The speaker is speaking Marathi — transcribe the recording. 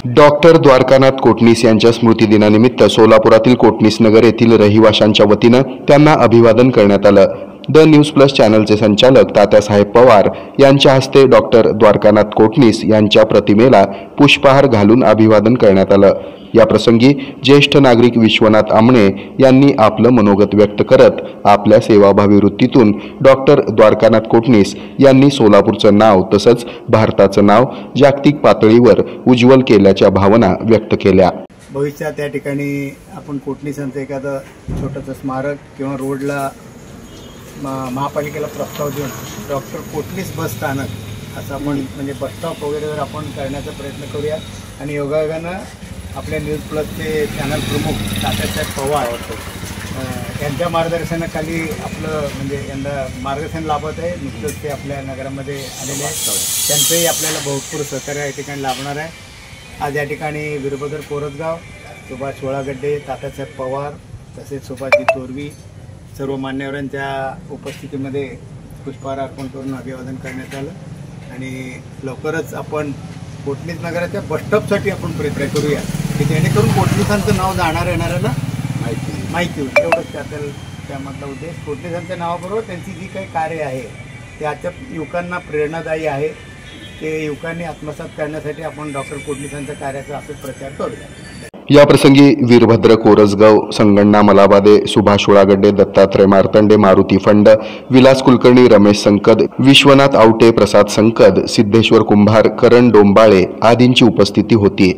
डॉक्टर द्वारकानाथ कोटणीस यांच्या स्मृतिदिनानिमित्त सोलापुरातील कोटणीस नगर येथील रहिवाशांच्या वतीनं त्यांना अभिवादन करण्यात आलं। द न्यूज प्लस चॅनलचे संचालक तात्यासाहेब पवार यांच्या हस्ते डॉक्टर द्वारकानाथ कोटणीस यांच्या प्रतिमेला पुष्पहार घालून अभिवादन करण्यात आलं। या प्रसंगी ज्येष्ठ नागरिक विश्वनाथ आमणे यांनी आपलं मनोगत व्यक्त करत आपल्या सेवाभावी वृत्तीतून डॉक्टर द्वारकानाथ कोटणीस यांनी सोलापूरचं नाव तसंच भारताचं नाव जागतिक पातळीवर उज्ज्वल केल्याच्या भावना व्यक्त केल्या। भविष्यात त्या ठिकाणी आपण कोटणीसांचं एखादं छोटंसं स्मारक किंवा रोडला महापालिकेला प्रस्ताव देऊन डॉक्टर कोटणीस बस स्थानक असं आपण म्हणजे बस स्टॉप वगैरेवर आपण करण्याचा प्रयत्न करूया। आणि योगायोगानं आपल्या न्यूज प्लसचे चॅनल प्रमुख तात्यासाहेब पवार यांच्या मार्गदर्शनाखाली आपलं म्हणजे यंदा मार्गदर्शन लाभत आहे। नुकतंच ते आपल्या नगरामध्ये आलेले आहेत, त्यांचंही आपल्याला भरपूर सहकार्य या ठिकाणी लाभणार आहे। आज या ठिकाणी वीरभद्र कोरसगाव, सुभाष सोळागड्डे, तात्यासाहेब पवार तसेच सुभाषजी तोरवी सर्व मान्यवरांच्या उपस्थितीमध्ये पुष्पहार अर्पण करून अभिवादन करण्यात आलं। आणि लवकरच आपण कोटणीस नगराच्या बसस्टॉपसाठी आपण प्रयत्न करूया की जेणेकरून कोटणीसांचं नाव जाणार येणाऱ्यांना माहिती होईल। एवढंच त्यामधला उद्देश कोटणीसांच्या नावाबरोबर त्यांची जी काही कार्य आहे त्याच्या युवकांना प्रेरणादायी आहे, ते युवकांनी आत्मसात करण्यासाठी आपण डॉक्टर कोटणीसांच्या कार्याचा असंच प्रचार करूया। या प्रसंगी वीरभद्र कोरसगाव, संगण्णा मलाबादे, सुभाष सोळागड्डे, दत्तात्रय मार्तंडे, मारुती फंड, विलास कुलकर्णी, रमेश संकद, विश्वनाथ आवटे, प्रसाद संकद, सिद्धेश्वर कुंभार, करण डोंबाळे आदींची उपस्थिती होती।